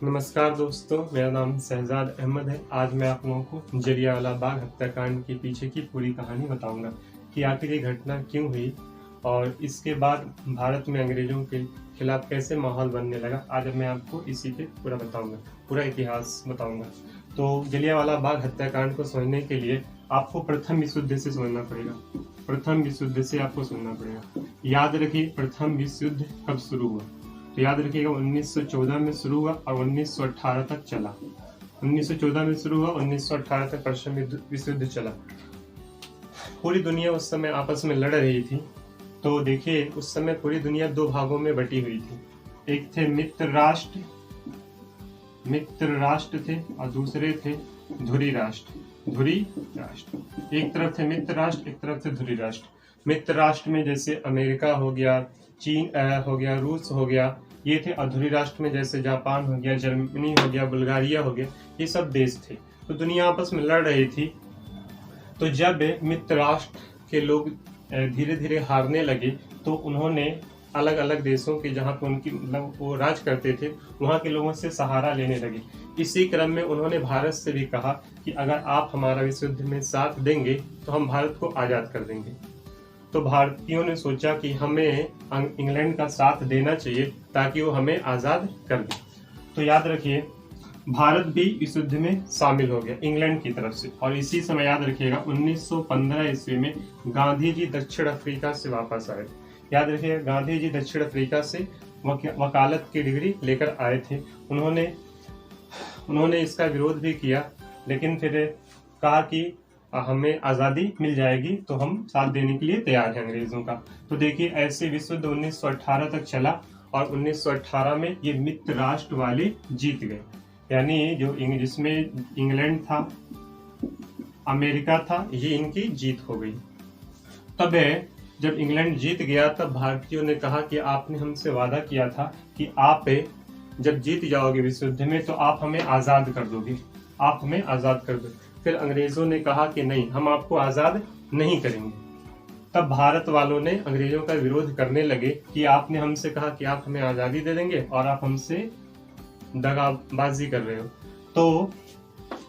नमस्कार दोस्तों, मेरा नाम शहजाद अहमद है। आज मैं आप लोगों को जलियांवाला बाग हत्याकांड के पीछे की पूरी कहानी बताऊंगा कि आखिर ये घटना क्यों हुई और इसके बाद भारत में अंग्रेजों के खिलाफ कैसे माहौल बनने लगा। आज मैं आपको इसी पे पूरा बताऊंगा, पूरा इतिहास बताऊंगा। तो जलियांवाला बाग हत्याकांड को समझने के लिए आपको प्रथम विश्व युद्ध से समझना पड़ेगा। प्रथम विश्व युद्ध से आपको सुनना पड़ेगा। याद रखिए, प्रथम विश्व युद्ध कब शुरू हुआ। तो याद रखिएगा 1914 में शुरू हुआ और 1918 तक चला। 1914 में शुरू हुआ, 1918 तक प्रथम विश्व युद्ध चला। पूरी दुनिया उस समय आपस में लड़ रही थी। तो देखिए, उस समय पूरी दुनिया दो भागों में बटी हुई थी। एक थे मित्र राष्ट्र थे और दूसरे थे धुरी राष्ट्र। एक तरफ थे मित्र राष्ट्र, एक तरफ थे धुरी राष्ट्र। मित्र राष्ट्र में जैसे अमेरिका हो गया, चीन हो गया, रूस हो गया, ये थे। अधूरी राष्ट्र में जैसे जापान हो गया, जर्मनी हो गया, बुल्गारिया हो गया, ये सब देश थे। तो दुनिया आपस में लड़ रही थी। तो जब मित्र राष्ट्र के लोग धीरे धीरे हारने लगे तो उन्होंने अलग अलग देशों के, जहाँ पर उनकी मतलब वो राज करते थे, वहाँ के लोगों से सहारा लेने लगे। इसी क्रम में उन्होंने भारत से भी कहा कि अगर आप हमारा विश्व युद्ध में साथ देंगे तो हम भारत को आज़ाद कर देंगे। तो भारतीयों ने सोचा कि हमें इंग्लैंड का साथ देना चाहिए ताकि वो हमें आज़ाद कर दे। तो याद रखिए, भारत भी इस युद्ध में शामिल हो गया इंग्लैंड की तरफ से। और इसी समय याद रखिएगा 1915 ईस्वी में गांधी जी दक्षिण अफ्रीका से वापस आए। याद रखिएगा, गांधी जी दक्षिण अफ्रीका से वकालत की डिग्री लेकर आए थे। उन्होंने इसका विरोध भी किया, लेकिन फिर कहा कि हमें आज़ादी मिल जाएगी तो हम साथ देने के लिए तैयार हैं अंग्रेजों का। तो देखिए, ऐसे विश्व युद्ध 1918 तक चला और 1918 में ये मित्र राष्ट्र वाले जीत गए। यानी जो जिसमें इंग्लैंड था, अमेरिका था, ये इनकी जीत हो गई। तब जब इंग्लैंड जीत गया तब भारतीयों ने कहा कि आपने हमसे वादा किया था कि आप जब जीत जाओगे विश्व युद्ध में तो आप हमें आज़ाद कर दोगे, आप हमें आज़ाद कर दो। फिर अंग्रेजों ने कहा कि नहीं, हम आपको आज़ाद नहीं करेंगे। तब भारत वालों ने अंग्रेजों का विरोध करने लगे कि आपने हमसे कहा कि आप हमें आज़ादी दे देंगे और आप हमसे दगाबाजी कर रहे हो। तो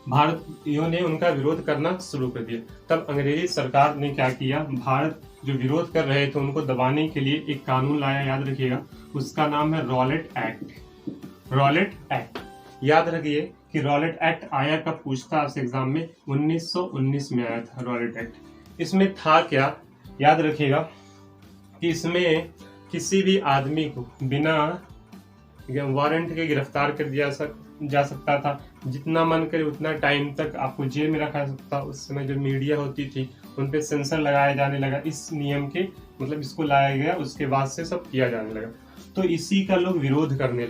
भारतीयों ने उनका विरोध करना शुरू कर दिया। तब अंग्रेजी सरकार ने क्या किया, भारत जो विरोध कर रहे थे उनको दबाने के लिए एक कानून लाया। याद रखिएगा, उसका नाम है रॉलेट एक्ट। याद रखिए कि रॉलेट एक्ट आया कब, पूछता है एग्जाम में, 1919 में आया था रॉलेट एक्ट। इसमें था क्या, याद रखिएगा कि इसमें किसी भी आदमी को बिना वारंट के गिरफ्तार कर दिया जा सकता था। जितना मन करे उतना टाइम तक आपको जेल में रखा जा सकता। उस समय जो मीडिया होती थी उन पे सेंसर लगाया जाने लगा। इस नियम के मतलब इसको लाया गया, उसके बाद से सब किया जाने लगा। तो इसी का लोग विरोध करने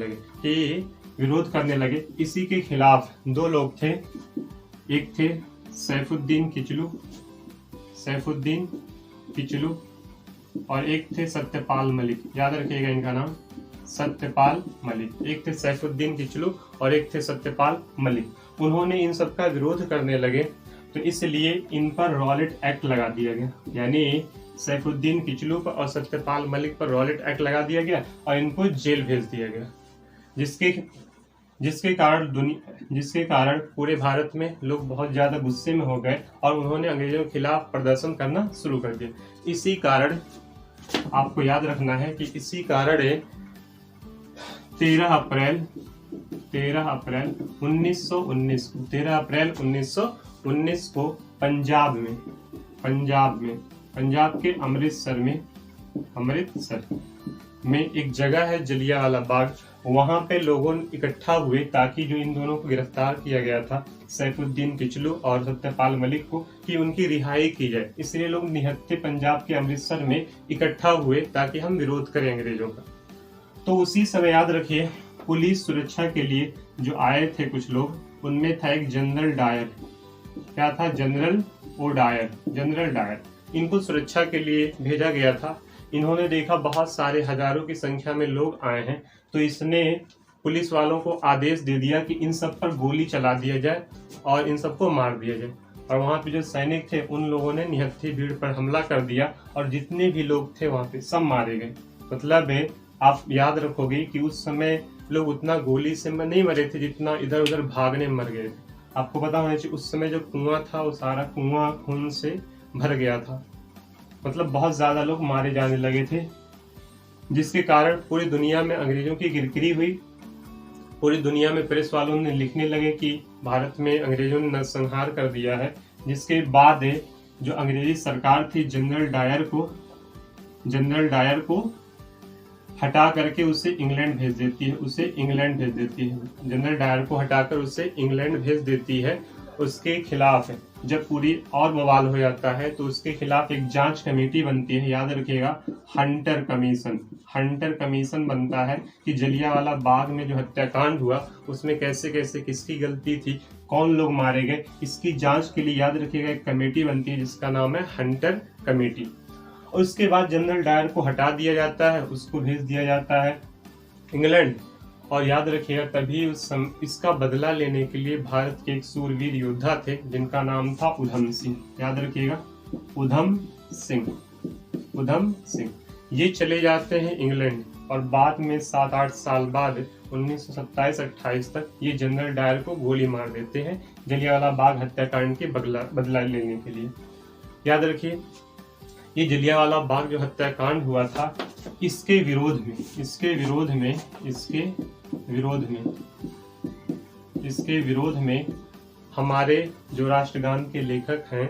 लगे। इसी के खिलाफ दो लोग थे। एक थे सैफुद्दीन किचलू और एक थे सत्यपाल मलिक। याद रखिएगा इनका नाम, सत्यपाल मलिक। एक थे सैफुद्दीन किचलू और एक थे सत्यपाल मलिक। उन्होंने इन सब का विरोध करने लगे तो इसलिए इन पर रॉलेट एक्ट लगा दिया गया। यानी सैफुद्दीन किचलू पर और सत्यपाल मलिक पर रॉलेट एक्ट लगा दिया गया और इनको जेल भेज दिया गया। जिसके कारण पूरे भारत में लोग बहुत ज्यादा गुस्से में हो गए और उन्होंने अंग्रेजों के खिलाफ प्रदर्शन करना शुरू कर दिया। इसी कारण आपको याद रखना है कि इसी कारण 13 अप्रैल 1919 को पंजाब के अमृतसर में एक जगह है जलियांवाला बाग। वहां पे लोगों इकट्ठा हुए ताकि जो इन दोनों को गिरफ्तार किया गया था, सैफुद्दीन किचलू और सत्यपाल मलिक को, कि उनकी रिहाई की जाए। इसलिए लोग निहत्थे पंजाब के अमृतसर में इकट्ठा हुए ताकि हम विरोध करें अंग्रेजों का। तो उसी समय याद रखिए, पुलिस सुरक्षा के लिए जो आए थे कुछ लोग, उनमें था एक जनरल डायर। क्या था? General Dyer. इनको सुरक्षा के लिए भेजा गया था। इन्होंने देखा बहुत सारे हजारों की संख्या में लोग आए हैं, तो इसने पुलिस वालों को आदेश दे दिया कि इन सब पर गोली चला दिया जाए और इन सबको मार दिया जाए। और वहाँ पे जो सैनिक थे उन लोगों ने निहत्थी भीड़ पर हमला कर दिया और जितने भी लोग थे वहाँ पे सब मारे गए। मतलब आप याद रखोगे कि उस समय लोग उतना गोली से नहीं मरे थे जितना इधर उधर भागने में मर गए थे। आपको पता होना चाहिए उस समय जो कुआं था वो सारा कुआं खून से भर गया था, मतलब बहुत ज्यादा लोग मारे जाने लगे थे, जिसके कारण पूरी दुनिया में अंग्रेजों की गिरगिरी हुई। पूरी दुनिया में प्रेस वालों ने लिखने लगे कि भारत में अंग्रेजों ने नरसंहार कर दिया है। जिसके बाद जो अंग्रेजी सरकार थी जनरल डायर को हटा करके उसे इंग्लैंड भेज देती है। जनरल डायर को हटाकर उसे इंग्लैंड भेज देती है। उसके खिलाफ जब पूरी और बवाल हो जाता है तो उसके खिलाफ एक जांच कमेटी बनती है, याद रखिएगा, हंटर कमीशन बनता है कि जलियांवाला बाग में जो हत्याकांड हुआ उसमें कैसे कैसे किसकी गलती थी, कौन लोग मारे गए, इसकी जांच के लिए याद रखिएगा एक कमेटी बनती है जिसका नाम है हंटर कमेटी। उसके बाद जनरल डायर को हटा दिया जाता है, उसको भेज दिया जाता है इंग्लैंड। और याद रखिएगा तभी इसका बदला लेने के लिए भारत के एक सूरवीर योद्धा थे जिनका नाम था उधम सिंह। याद रखिएगा उधम सिंह ये चले जाते हैं इंग्लैंड और बाद में 7-8 साल बाद 1927-28 तक ये जनरल डायर को गोली मार देते हैं जलियांवाला बाग हत्याकांड के बदला लेने के लिए। याद रखिए ये जलियांवाला बाग जो हत्याकांड हुआ था इसके विरोध में हमारे जो राष्ट्रगान के लेखक हैं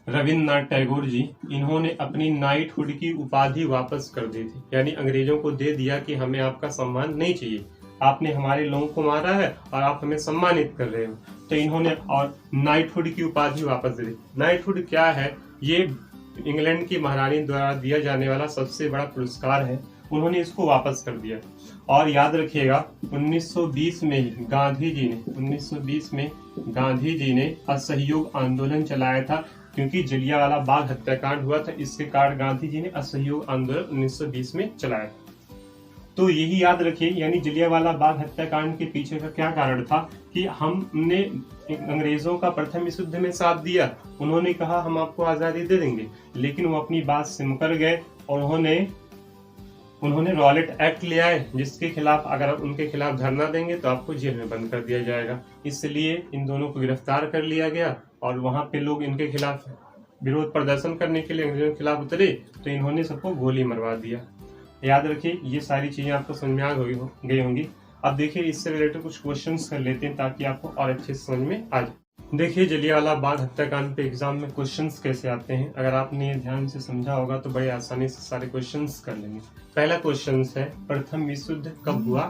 रविन्द्रनाथ टैगोर जी, इन्होंने अपनी नाइटहुड की उपाधि वापस कर दी थी, यानी अंग्रेजों को दे दिया कि हमें आपका सम्मान नहीं चाहिए, आपने हमारे लोगों को मारा है और आप हमें सम्मानित कर रहे हो। तो इन्होंने और नाइटहुड की उपाधि वापस दे दी। नाइटहुड क्या है? ये इंग्लैंड की महारानी द्वारा दिया जाने वाला सबसे बड़ा पुरस्कार है, उन्होंने इसको वापस कर दिया। और याद रखिएगा 1920 में गांधी जी ने असहयोग आंदोलन चलाया था, क्योंकि जलियांवाला बाग हत्याकांड हुआ था, इसके कारण गांधी जी ने असहयोग आंदोलन 1920 में चलाया। तो यही याद रखिए, यानी जलियांवाला बाग हत्याकांड के पीछे का क्या कारण था कि हमने अंग्रेजों का प्रथम विश्व युद्ध में साथ दिया, उन्होंने कहा हम आपको आजादी दे देंगे, लेकिन वो अपनी बात से मुकर गए और उन्होंने रॉलेट एक्ट ले आए, जिसके खिलाफ अगर आप उनके खिलाफ धरना देंगे तो आपको जेल में बंद कर दिया जाएगा। इसलिए इन दोनों को गिरफ्तार कर लिया गया और वहां पे लोग इनके खिलाफ विरोध प्रदर्शन करने के लिए अंग्रेजों के खिलाफ उतरे तो इन्होंने सबको गोली मरवा दिया। याद रखिए ये सारी चीजें आपको समझ में आ गई होंगी। अब देखिए इससे रिलेटेड कुछ क्वेश्चंस कर लेते हैं ताकि आपको और अच्छे से समझ में आ जाए। देखिए जलियांवाला बाग हत्याकांड पे एग्जाम में क्वेश्चंस कैसे आते हैं, अगर आपने ध्यान से समझा होगा तो बड़े आसानी से सारे क्वेश्चंस कर लेंगे। पहला क्वेश्चन है प्रथम विश्व युद्ध कब हुआ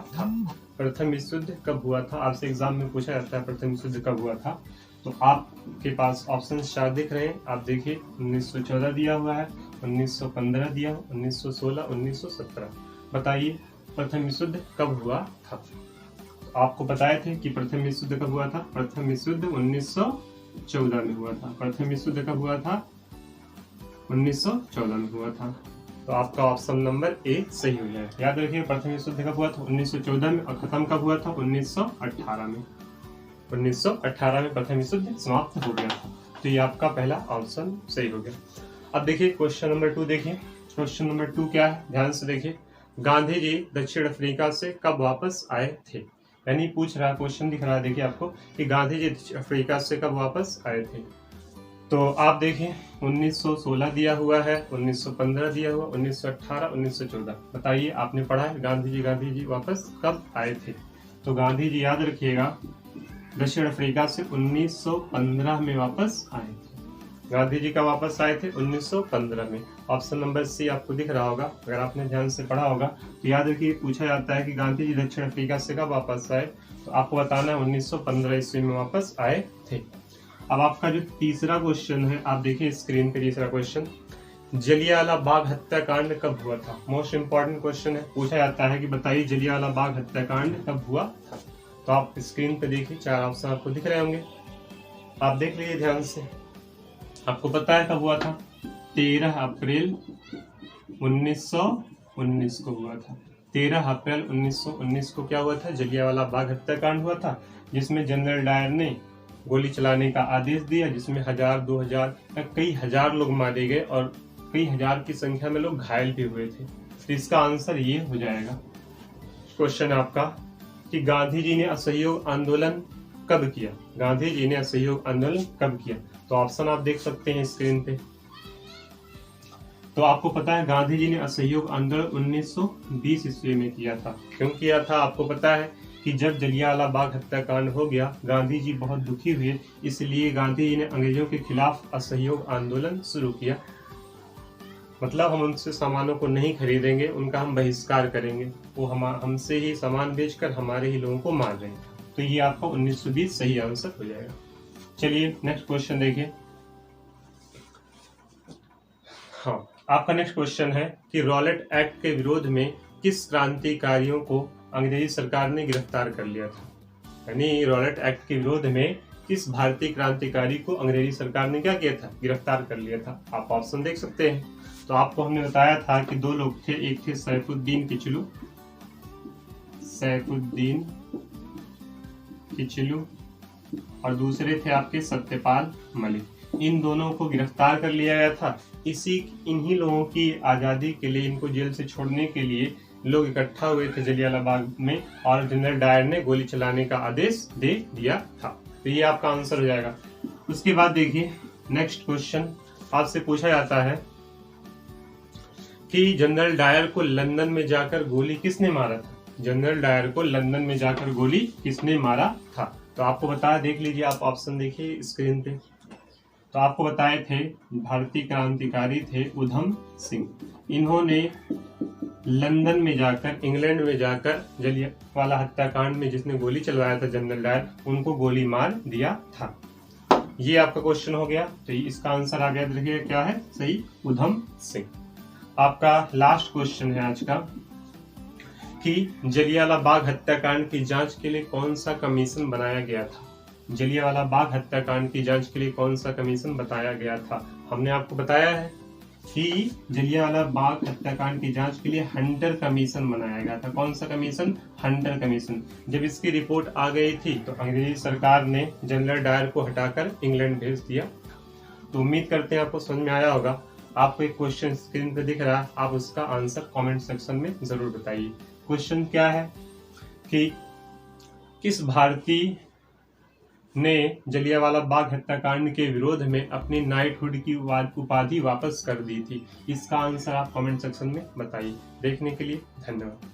था? आपसे एग्जाम में पूछा जाता है प्रथम विश्व युद्ध कब हुआ था। तो आपके पास ऑप्शन 4 दिख रहे हैं, आप देखिए 1914 दिया हुआ है, 1915 दिया, 1916, 1917। बताइए प्रथम विश्व युद्ध कब हुआ था? तो आपको बताए थे कि प्रथम विश्व युद्ध कब हुआ था? प्रथम विश्व युद्ध 1914 में हुआ था। प्रथम विश्व युद्ध कब हुआ था? 1914 में हुआ था। तो आपका ऑप्शन नंबर ए सही हो जाएगा। याद रखिए प्रथम विश्व युद्ध कब हुआ था? 1914 में। और खत्म कब हुआ था? 1918 में। 1918 में प्रथम विश्व युद्ध समाप्त हो गया था। तो ये आपका पहला ऑप्शन सही हो गया। अब देखिए क्वेश्चन नंबर 2 देखिए। क्वेश्चन नंबर 2 क्या है? ध्यान से देखिए। गांधी जी दक्षिण अफ्रीका से कब वापस आए थे? यानी पूछ रहा क्वेश्चन दिख रहा है देखिए आपको कि गांधी जी दक्षिण अफ्रीका से कब वापस आए थे। तो आप देखिए 1916 दिया हुआ है, 1915 दिया हुआ, 1918, 1914। बताइए आपने पढ़ा है गांधी जी वापस कब आए थे? तो गांधी जी याद रखिएगा दक्षिण अफ्रीका से 1915 में वापस आए थे। गांधी जी का वापस आए थे 1915 में। ऑप्शन नंबर सी आपको दिख रहा होगा, अगर आपने ध्यान से पढ़ा होगा तो याद रखिए पूछा जाता है कि गांधी जी दक्षिण अफ्रीका से कब वापस आए, तो आपको बताना है 1915 ईस्वी में वापस आए थे। अब आपका जो तीसरा क्वेश्चन है, आप देखिए स्क्रीन पे तीसरा क्वेश्चन, जलियांवाला बाग हत्याकांड कब हुआ था? मोस्ट इंपॉर्टेंट क्वेश्चन है। पूछा जाता है कि बताइए जलियांवाला बाग हत्याकांड कब हुआ था? तो आप स्क्रीन पे देखिए 4 ऑप्शन आपको दिख रहे होंगे, आप देख लीजिए ध्यान से। आपको पता है कब हुआ था? 13 अप्रैल 1919 को हुआ था। 13 अप्रैल 1919 को क्या हुआ था? जलियांवाला बाग हत्याकांड हुआ था, जिसमें जनरल डायर ने गोली चलाने का आदेश दिया, जिसमें 1000, 2000 कई हजार लोग मारे गए और कई हजार की संख्या में लोग घायल भी हुए थे। तो इसका आंसर ये हो जाएगा। क्वेश्चन है आपका कि गांधी जी ने असहयोग आंदोलन कब किया। गांधी जी ने असहयोग आंदोलन कब किया? तो ऑप्शन आप देख सकते हैं स्क्रीन पे। तो आपको पता है गांधी जी ने असहयोग आंदोलन 1920 ईस्वी में किया था। क्यों किया था? आपको पता है कि जब जलियांवाला बाग हत्याकांड हो गया, गांधी जी बहुत दुखी हुए, इसलिए गांधी जी ने अंग्रेजों के खिलाफ असहयोग आंदोलन शुरू किया। मतलब हम उनसे सामानों को नहीं खरीदेंगे, उनका हम बहिष्कार करेंगे, वो हमसे ही सामान बेचकर हमारे ही लोगों को मार रहे हैं। तो ये आपका 1920 सही आंसर हो जाएगा। चलिए नेक्स्ट क्वेश्चन देखिए। हाँ, आपका नेक्स्ट क्वेश्चन है कि रॉलेट एक्ट के विरोध में किस क्रांतिकारियों को अंग्रेजी सरकार ने गिरफ्तार कर लिया था? यानी रॉलेट एक्ट के विरोध में किस भारतीय क्रांतिकारी को अंग्रेजी सरकार ने क्या किया था? गिरफ्तार कर लिया था। आप ऑप्शन देख सकते हैं। तो आपको हमने बताया था कि दो लोग थे, एक थे सैफुद्दीन किचलू और दूसरे थे आपके सत्यपाल मलिक। इन दोनों को गिरफ्तार कर लिया गया था। इन्हीं लोगों की आजादी के लिए, इनको जेल से छोड़ने के लिए लोग इकट्ठा हुए थे जलियांवाला बाग में और जनरल डायर ने गोली चलाने का आदेश दे दिया था। तो ये आपका आंसर हो जाएगा। उसके बाद देखिए नेक्स्ट क्वेश्चन आपसे पूछा जाता है कि जनरल डायर को लंदन में जाकर गोली किसने मारा था? जनरल डायर को लंदन में जाकर गोली किसने मारा था? तो आपको बताया, देख लीजिए आप ऑप्शन देखिए स्क्रीन पे। तो आपको बताए थे भारतीय क्रांतिकारी थे उधम सिंह। इन्होंने लंदन में जाकर, इंग्लैंड में जाकर जलियांवाला हत्याकांड में जिसने गोली चलवाया था जनरल डायर, उनको गोली मार दिया था। ये आपका क्वेश्चन हो गया। तो इसका आंसर आ गया, देखिए क्या है सही, उधम सिंह। आपका लास्ट क्वेश्चन है आज का कि जलियांवाला बाग हत्याकांड की जांच के लिए कौन सा कमीशन बनाया गया था? जलियांवाला बाग हत्याकांड की जांच के लिए कौन सा कमीशन बताया गया था? हमने आपको बताया है कि जलियांवाला बाग हत्याकांड की जांच के लिए हंटर कमीशन बनाया गया था। कौन सा कमीशन? Hunter commission. जब इसकी रिपोर्ट आ गई थी तो अंग्रेजी सरकार ने जनरल डायर को हटाकर इंग्लैंड भेज दिया। तो उम्मीद करते हैं आपको समझ में आया होगा। आपको एक क्वेश्चन स्क्रीन पे दिख रहा है, आप उसका आंसर कमेंट सेक्शन में जरूर बताइए। क्वेश्चन क्या है कि किस भारतीय ने जलियांवाला बाग हत्याकांड के विरोध में अपनी नाइटहुड की उपाधि वापस कर दी थी? इसका आंसर आप कमेंट सेक्शन में बताइए। देखने के लिए धन्यवाद।